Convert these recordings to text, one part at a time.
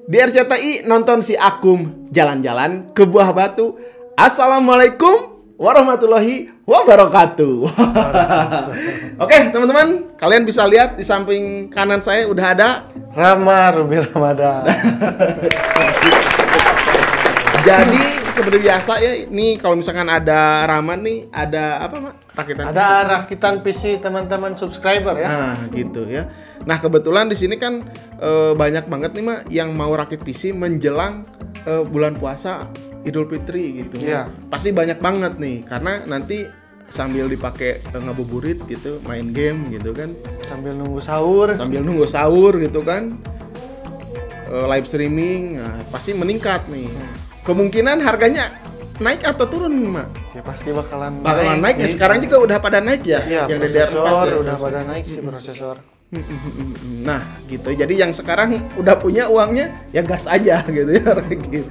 Di RCTI nonton si Akum jalan-jalan ke Buah Batu. Assalamualaikum warahmatullahi wabarakatuh. Oke teman-teman, kalian bisa lihat di samping kanan saya udah ada Rama Ruby Ramadan. Jadi seperti biasa ya, ini kalau misalkan ada Rahman nih, ada apa Mak? Rakitan Ada PC. rakitan PC teman-teman subscriber ya. Nah gitu ya. Nah kebetulan di sini kan banyak banget nih Mak yang mau rakit PC menjelang bulan puasa Idul Fitri gitu. Iya. Pasti banyak banget nih, karena nanti sambil dipakai ngabuburit gitu, main game gitu kan, Sambil nunggu sahur. sambil nunggu sahur gitu kan, live streaming, nah, pasti meningkat nih. Kemungkinan harganya naik atau turun Mak? Ya pasti bakalan Naik ya, sih. sekarang juga udah pada naik ya, Iya, yang prosesor DDR4 ya. udah pada naik sih prosesor. Nah gitu, jadi yang sekarang udah punya uangnya ya gas aja gitu ya. Gitu.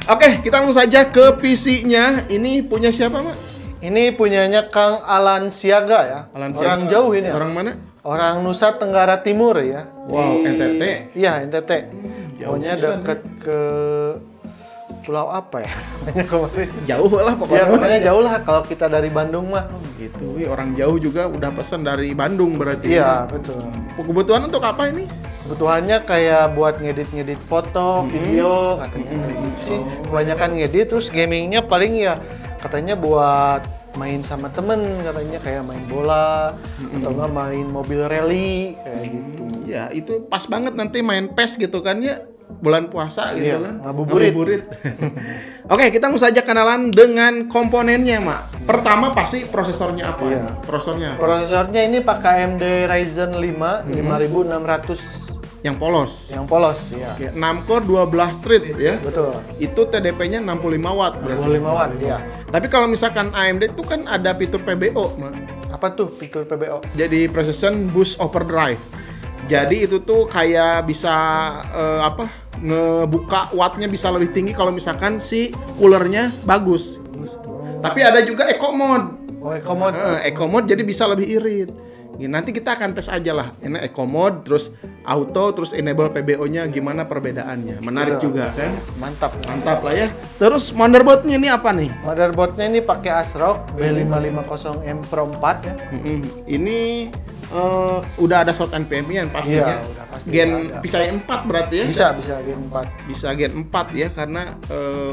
Oke, kita langsung saja ke PC-nya. Ini punya siapa Mak? Ini punyanya Kang Alan Siaga ya. Alan Orang siapa? jauh ini. Orang mana? Orang Nusa Tenggara Timur ya. Wow, NTT. Iya, NTT. jauh Pokoknya pisan, dekat ke pulau apa ya? Namanya kemarin. Jauh lah Ya pokoknya. pokoknya jauh lah kalau kita dari Bandung mah. Gitu, wih, orang jauh juga udah pesan dari Bandung berarti. Iya, betul. Kebutuhan untuk apa ini? Kebutuhannya kayak buat ngedit-ngedit foto, video, katanya kayak gitu sih. Kebanyakan ngedit, terus gamingnya paling ya katanya buat main sama temen, katanya kayak main bola, atau nggak main mobil rally, kayak gitu. Ya itu pas banget nanti main PES gitu kan ya, bulan puasa gitu Iya, kan. ngabuburit. Oke, kita langsung saja kenalan dengan komponennya Mak. Pertama pasti prosesornya apa? Iya. Prosesornya apa? Prosesornya ini pakai AMD Ryzen 5 5600 Yang polos. yang polos ya. Oke, 6 core 12 thread ya. Betul. Itu TDP-nya 65 watt berarti. 25 watt ya. Tapi kalau misalkan AMD itu kan ada fitur PBO, Mak. Apa tuh fitur PBO? Jadi Precision Boost Overdrive. Jadi itu tuh kayak bisa ngebuka wattnya bisa lebih tinggi kalau misalkan si coolernya bagus. Tapi ada juga Eco Mode. Oh, Eco Mode. Eco Mode jadi bisa lebih irit. Ya, nanti kita akan tes aja lah. Ini Eco Mode, terus auto, terus enable PBO-nya gimana perbedaannya. Menarik Betul. juga kan? Mantap. Mantap lah ya. Terus motherboard-nya ini apa nih? Motherboardnya ini pakai ASRock B550M Pro 4 ya. Ini udah ada slot NVMe-nya pastinya. Iya, udah pasti Gen ada. PCIe 4 berarti ya? Bisa Gen 4. Bisa Gen 4 ya, karena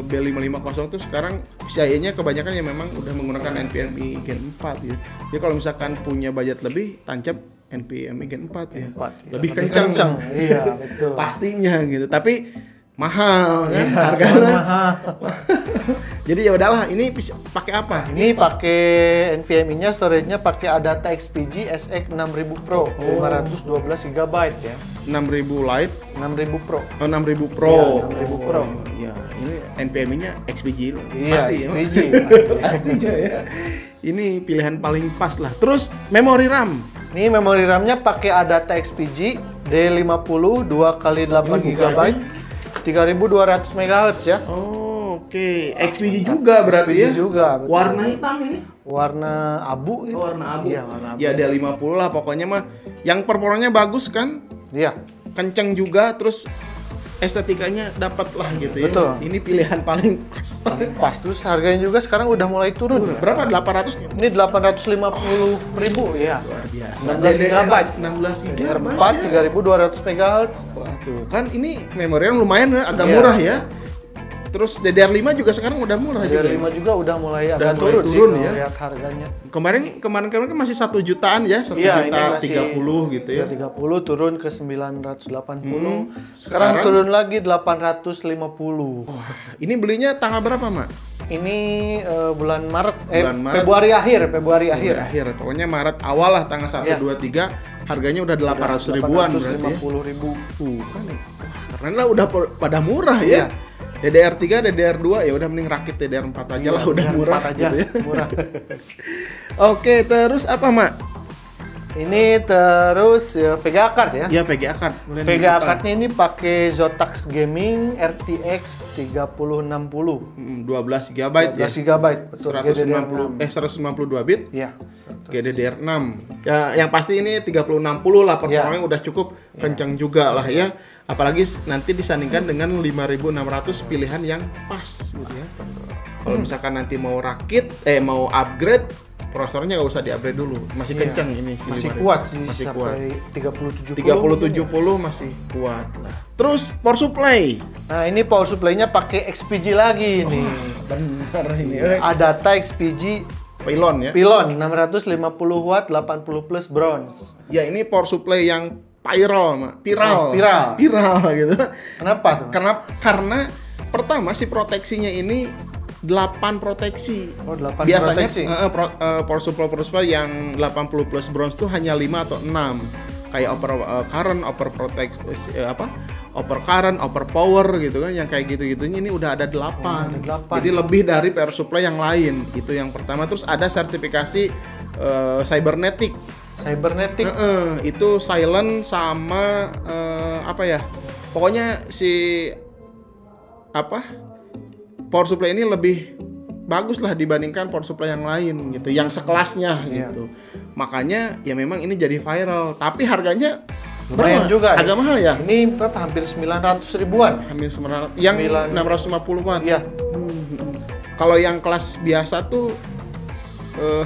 B550 tuh sekarang PCIe-nya kebanyakan yang memang udah menggunakan NVMe Gen 4 ya. Jadi kalau misalkan punya budget lebih, tancap NVMe Gen 4 ya. 4, ya. Lebih kencang. Iya, betul. Pastinya gitu. Tapi mahal kan Iya, harganya. mahal. Jadi ya udahlah, ini pakai apa? Ini pakai NVMe-nya, storage-nya pakai Adata XPG SX 6000 Pro 512 GB ya. 6000 Lite, 6000 Pro. 6000 Pro. Iya, 6000 Pro. Ya, ini NVMe-nya XPG loh. Iya, Pasti XPG. Pastinya ya. Ini pilihan paling pas lah. Terus memori RAM. Ini memori RAM-nya pakai Adata XPG D50 2x8 GB 3200 MHz ya. Oh, oke. XPG juga berarti XPG ya. juga, betul. Warna hitam ini. Warna abu gitu. Warna abu. Iya, warna abu. Ya ada 50 lah pokoknya mah. Yang performanya bagus kan? Iya. Kenceng juga, terus estetikanya dapat lah gitu ya. Betul. Ini pilihan paling pas. Pas, terus harganya juga sekarang udah mulai turun. Ya. Berapa? 800-nya? Ini 850.000 ya. Luar biasa. 16 GB. 16 GB. DDR4 3200 MHz. Wah tuh kan ini memori RAM lumayan ya, agak Iya. murah ya. Terus DDR5 juga sekarang udah murah juga. DDR5 juga udah mulai Udah agak mulai turun sih turun kalau ya. lihat harganya. Kemarin kan masih 1 jutaan ya, 1 Iya, ini juta masih 30 gitu ya. 30 turun ke 980. Sekarang turun lagi 850. Ini belinya tanggal berapa, Mak? Ini bulan Maret, Bulan Maret. Februari akhir. Akhir. Pokoknya Maret awal lah, tanggal 1 Iya. 2 3 harganya udah 800 ribuan berarti. Ya. 850.000. Kan ya. Wah, keren lah, udah pada murah ya. Iya. DDR3, DDR2 ya udah mending rakit DDR4 aja lah, udah murah aja. gitu ya. Murah. Oke, terus apa, Mak? Ini terus VGA card ya? Ya VGA card. VGA cardnya ini pakai Zotac Gaming RTX 3060. 12 GB ya. 12 GB, betul. 192 bit. Iya. GDDR6. Ya, yang pasti ini 3060 lah performanya udah cukup kencang juga lah ya. Apalagi nanti disandingkan dengan 5600 pilihan yang pas gitu ya. Kalau misalkan nanti mau mau upgrade, prosesornya nggak usah di-upgrade dulu. Masih kencang ini sih. Masih kuat sih, masih sampai 3070. 3070 masih kuat lah. Terus power supply. Nah, ini power supply-nya pakai XPG lagi nih. Bener ini. Adata XPG Pylon ya. Pylon 650 watt 80 plus bronze. Ya, ini power supply yang viral gitu. Kenapa tuh? Karena pertama si proteksinya ini 8 proteksi. Oh, 8 biasanya proteksi. Power supply yang 80 plus bronze tuh hanya 5 atau 6. Kayak over current, over power gitu kan, yang kayak gitu-gitunya ini udah ada 8. Jadi lebih dari power supply yang lain. Itu yang pertama. Terus ada sertifikasi cybernetic. Itu silent sama pokoknya si power supply ini lebih bagus lah dibandingkan power supply yang lain gitu, yang sekelasnya gitu. Makanya ya memang ini jadi viral, tapi harganya lumayan juga. Agak mahal ya. Ini berapa? Hampir 900 ribuan. Hampir 900. Yang 650 watt. Iya. Kalau yang kelas biasa tuh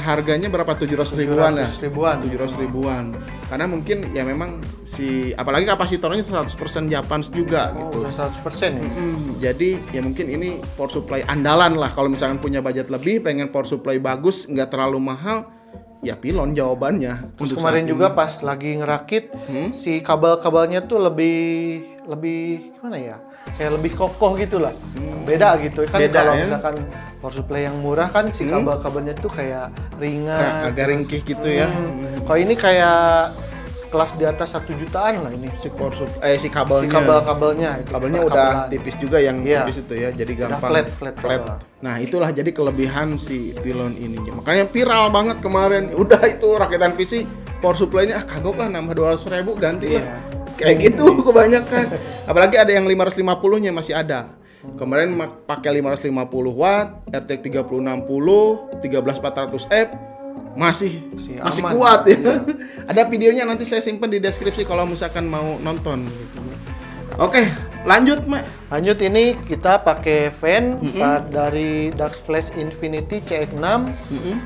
harganya berapa? 700 ribuan lah. 700 ribuan. Karena mungkin ya memang apalagi kapasitornya 100% Japans juga gitu. 100% ya. Jadi ya mungkin ini power supply andalan lah. Kalau misalkan punya budget lebih, pengen power supply bagus, nggak terlalu mahal, ya Pylon jawabannya. Terus kemarin juga pas lagi ngerakit, si kabel-kabelnya tuh lebih gimana ya? Kayak lebih kokoh gitu lah. Beda gitu kan. Kalau misalkan power supply yang murah kan si kabel-kabelnya tuh kayak ringan, agak ringkih gitu ya. Kalau ini kayak kelas di atas 1 jutaan lah ini. Si power supply, si kabelnya. Si kabelnya itu. Kabelnya udah tipis juga yang tipis itu ya. Jadi gampang. Udah flat. Nah, itulah jadi kelebihan si Pylon ini. Makanya viral banget kemarin. Udah itu rakitan PC power supply-nya kagok lah, nambah 200.000 ganti lah. Kayak gitu kebanyakan. Apalagi ada yang 550-nya masih ada. Kemarin pakai 550 watt, RTX 3060, 13400F masih kuat ya. Ada videonya, nanti saya simpen di deskripsi kalau misalkan mau nonton gitu. Oke, lanjut Mak. Lanjut, ini kita pakai fan dari Dax Flash Infinity CX6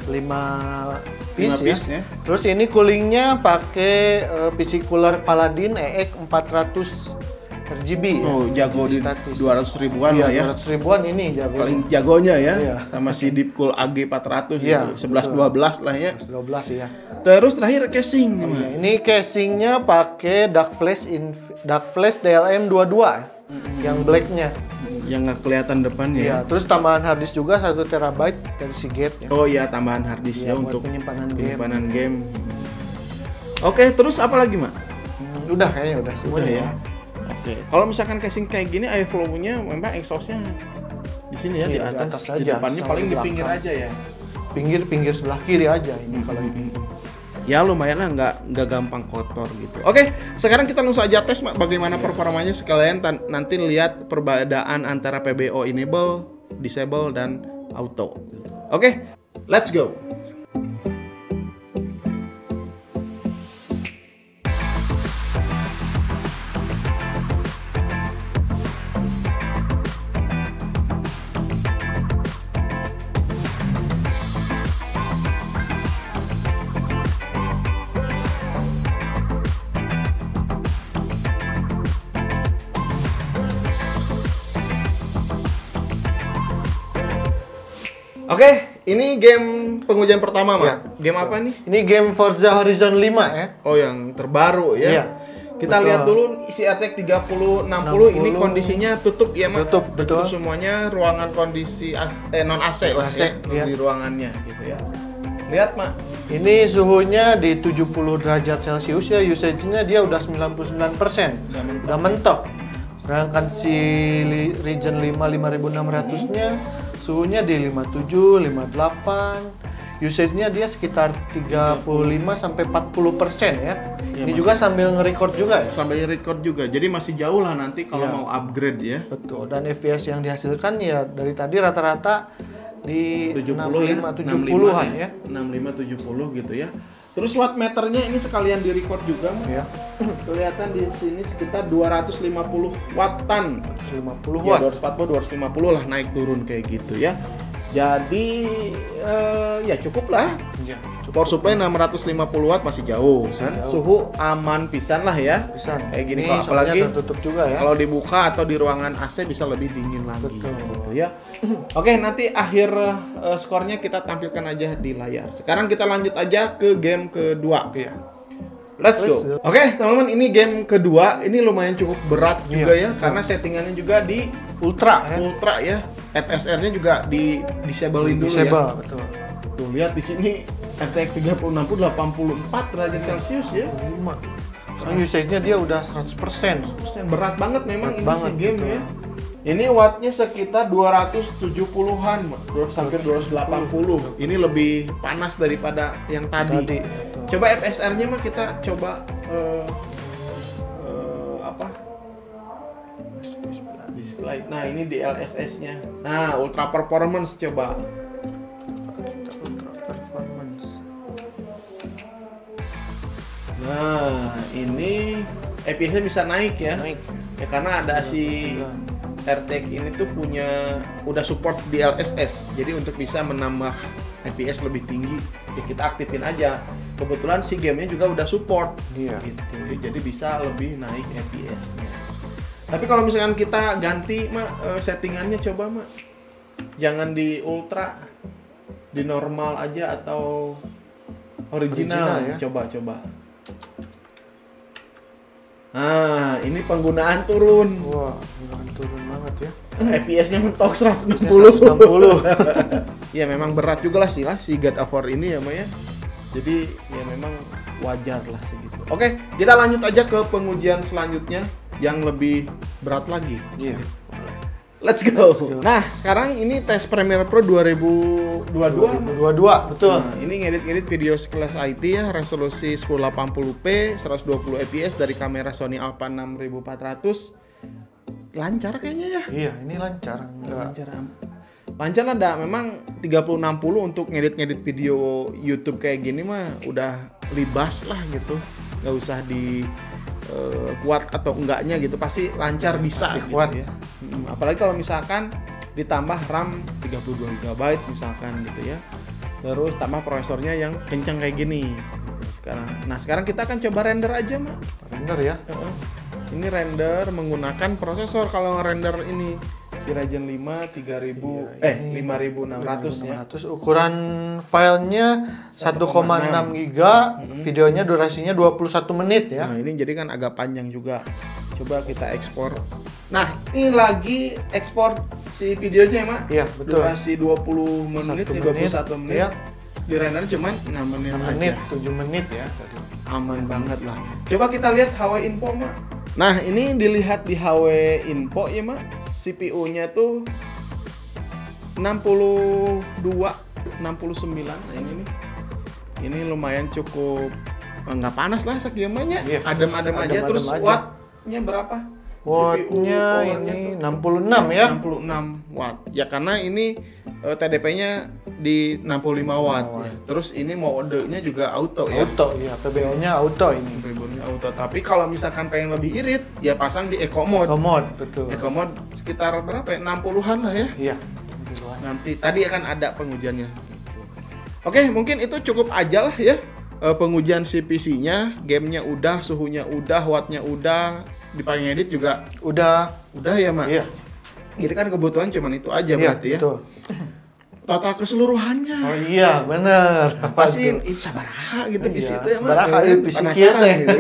5 piece ya. Terus ini coolingnya pakai PC cooler Paladin EX 400 RGB. Oh, jago di 200 ribuan lah ya. 200 ribuan ini jago. Paling jagonya ya. Sama si Deepcool AG 400 itu. 11-12 lah ya. 11-12 ya. Terus terakhir casing. Ini casingnya pakai Dax Flash DLM 22 yang blacknya. Yang nggak kelihatan depannya. Iya, terus tambahan harddisk juga 1 TB dari Seagate ya. Oh iya, tambahan harddisk ya untuk penyimpanan game. Oke, terus apa lagi, Mak? Udah kayaknya udah semuanya ya. Oke. Kalau misalkan casing kayak gini, airflow-nya memang exhaust-nya di sini ya, di atas aja. Di depannya paling di pinggir aja ya. Pinggir sebelah kiri aja ini kalau ini. Ya lumayan lah, nggak gampang kotor gitu. Oke, sekarang kita langsung aja tes bagaimana performanya, sekalian nanti lihat perbedaan antara PBO enable, disable dan auto. Oke, let's go. Oke, ini game pengujian pertama, Mak. Ya, game apa nih? Ini game Forza Horizon 5 ya. Oh, yang terbaru ya. Iya. Kita lihat dulu isi RTX 3060 ini kondisinya tutup ya, Mak. Betul. Semuanya ruangan kondisi non AC lah ya, di ruangannya gitu ya. Lihat, Mak. Ini suhunya di 70 derajat Celcius ya, usage-nya dia udah 99%. Udah mentok. Sedangkan si Region 5 5600-nya suhunya di 57, 58. usage-nya dia sekitar 35 sampai 40% ya. Ya, Ini juga sambil nge-record juga ya. Sampai record juga. Jadi masih jauh lah nanti kalau Iya. mau upgrade ya. Betul. Dan FPS yang dihasilkan ya dari tadi rata-rata di 70 70-an ya. 65 70 gitu ya. Terus watt meternya ini sekalian di record juga, Mas. Ya. Kelihatan di sini sekitar 250 wattan. 150 Ya, watt. 240 250 lah naik turun kayak gitu ya. Jadi ya cukup lah. Ya, Power supply 650 watt masih jauh kan. jauh. Suhu aman pisan lah ya. Bisa. Kayak gini Ini kok, soalnya apalagi tertutup juga ya. kalau dibuka atau di ruangan AC bisa lebih dingin lagi Betul. gitu ya. Oke, nanti akhir skornya kita tampilkan aja di layar. Sekarang kita lanjut aja ke game kedua. Iya. Let's go. Let's go. Oke, teman-teman, ini game kedua. Ini lumayan cukup berat juga ya, Iya. karena settingannya juga di Ultra ya. ultra ya. FSR-nya juga di disablein dulu Disable, ya. betul. Tuh lihat di sini RTX 3060 84 derajat Celcius ya. 5. Soalnya usage-nya dia udah 100%. Berat banget memang Berat ini banget, sih game betul. ya. Ini wattnya sekitar 270-an, hampir 280. Ini lebih panas daripada yang tadi. betul. Coba FSR-nya mah kita coba apa? Display. Nah, ini DLSS-nya. Nah, ultra performance coba. Kita ultra performance. Nah, ini FPS-nya bisa naik ya. Naik. Ya karena ada si RTX ini tuh punya udah support DLSS. Jadi untuk bisa menambah FPS lebih tinggi, ya kita aktifin aja. Kebetulan si gamenya juga udah support. Iya. Gitu. Jadi bisa lebih naik FPS-nya. Tapi kalau misalkan kita ganti settingannya coba jangan di ultra, di normal aja atau original ya. Coba. Nah, ini penggunaan turun. Wah, beneran turun banget ya. FPS-nya mentok 160. 160. Ya memang berat juga lah si God of War ini ya, Maya. Jadi ya memang wajar lah segitu. Oke, kita lanjut aja ke pengujian selanjutnya yang lebih berat lagi. Iya. Let's go. Let's go. Nah, sekarang ini tes Premiere Pro 2022. 22, betul. Nah, ini ngedit video sekelas IT ya, resolusi 1080p, 120 fps dari kamera Sony Alpha 6400. Lancar kayaknya ya. Iya, ini lancar. Enggak. Lancar ada memang 3060 untuk ngedit video YouTube kayak gini mah udah libas lah gitu. Nggak usah di kuat atau enggaknya gitu, pasti lancar bisa Pasti gitu kuat ya. Apalagi kalau misalkan ditambah RAM 32 GB misalkan gitu ya. Terus tambah prosesornya yang kencang kayak gini gitu sekarang. Nah, sekarang kita akan coba render aja, Mak. Render ya. Ini render menggunakan prosesor. Kalau render ini si Ryzen 5 3000 5600 ya. 5600. Ukuran filenya 1,6 giga, videonya durasinya 21 menit ya. Nah, ini jadi kan agak panjang juga. Coba kita ekspor. Nah, ini lagi ekspor si videonya ya, Mak. Iya, betul. Durasi 20 menit, 21 menit. Iya. Di render cuman 6 menit 6 aja. menit, 7 menit ya tadi. Aman banget lah. Coba kita lihat HW Info, Mak. Nah, ini dilihat di HW Info ya, Mak. CPU-nya tuh 62, 69. Nah, ini nih. Ini lumayan cukup nggak panas lah sekiamanya. Iya. Adem-adem aja. Adem-adem Terus aja. wattnya berapa? Wattnya powernya ini tuh 66 ya. 66 watt. Ya karena ini TDP-nya di 65 watt ya. Terus ini modenya juga auto ya. Auto ya, PBO-nya auto ini. Keyboardnya auto. Tapi kalau misalkan pengen lebih irit, ya pasang di Eco Mode. Auto mode, betul. Eco Mode sekitar berapa ya? 60-an lah ya. Iya. Nanti tadi akan ada pengujiannya. Oke, mungkin itu cukup aja lah ya. Pengujian si PC-nya, gamenya udah, suhunya udah, wattnya udah, dipakai ngedit juga Udah ya, Mak. Iya. Jadi kan kebutuhan cuman itu aja Iya, berarti ya. betul. Total keseluruhannya. Oh iya, bener. Pasti sabaraha gitu di situ ya, Mak. Sabaraha ya, PC Penasaran kieu teh. gitu.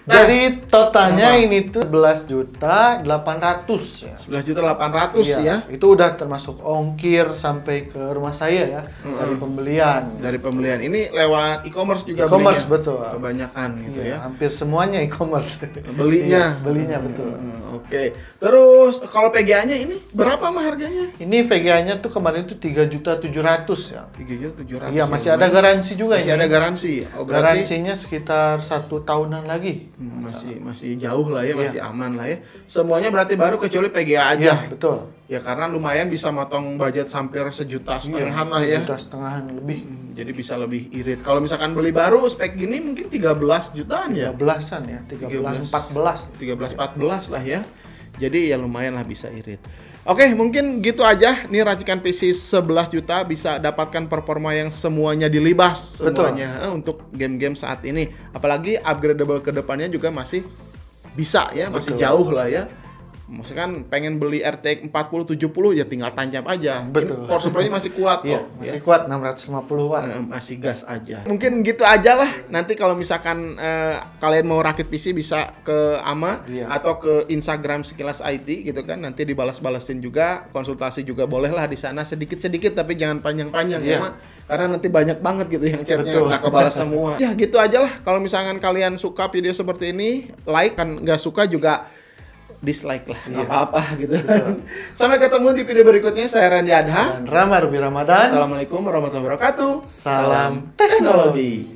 Jadi totalnya ini tuh 11.800.000 ya. 11.800.000 Iya, ya. itu udah termasuk ongkir sampai ke rumah saya ya dari pembelian. Dari pembelian ini lewat e-commerce juga E-commerce, belinya. betul. Kebanyakan gitu Iya, ya. hampir semuanya e-commerce. Belinya. Iya, belinya betul. Oke. Terus kalau PGA-nya ini berapa mah harganya? Ini VGA-nya tuh kemarin tuh 3.700.000 ya. 3.700.000. Iya, masih ada garansi juga masih ini. ada garansi. Oh, berarti Garansinya sekitar 1 tahunan lagi. masih jauh lah ya, Iya. masih aman lah ya. Semuanya berarti baru kecuali PGA aja. Iya, betul. Ya karena lumayan bisa motong budget hampir 1,5 juta lah ya. 1,5 lebih. Jadi bisa lebih irit. Kalau misalkan beli baru spek gini mungkin 13 jutaan ya. 13-an ya, 13 14. 13-14 lah ya. Jadi ya lumayan lah bisa irit. Oke, mungkin gitu aja. Nih racikan PC 11 juta bisa dapatkan performa yang semuanya dilibas. Betul. Semuanya untuk game-game saat ini. Apalagi upgradable ke depannya juga masih bisa ya, masih Betul. jauh lah ya. Maksudnya kan pengen beli RTX 4070 ya tinggal tancap aja. Betul. Power supply-nya masih kuat kok. Iya, masih kuat 650 watt. Masih gas aja. Mungkin gitu aja lah. Nanti kalau misalkan kalian mau rakit PC bisa ke Ama Iya. atau ke Instagram Sekilas IT gitu kan. Nanti dibalas-balasin juga, konsultasi juga boleh lah di sana sedikit-sedikit tapi jangan panjang-panjang Iya. ya, Ma. Karena nanti banyak banget gitu yang chatnya Betul. nggak kebalas semua. Ya gitu aja lah. Kalau misalkan kalian suka video seperti ini, like, kan nggak suka juga dislike lah, nggak apa-apa gitu. Sampai ketemu di video berikutnya. Saya Randy Adha. Dan Rama Ruby Ramadan. Assalamualaikum warahmatullahi wabarakatuh. Salam teknologi.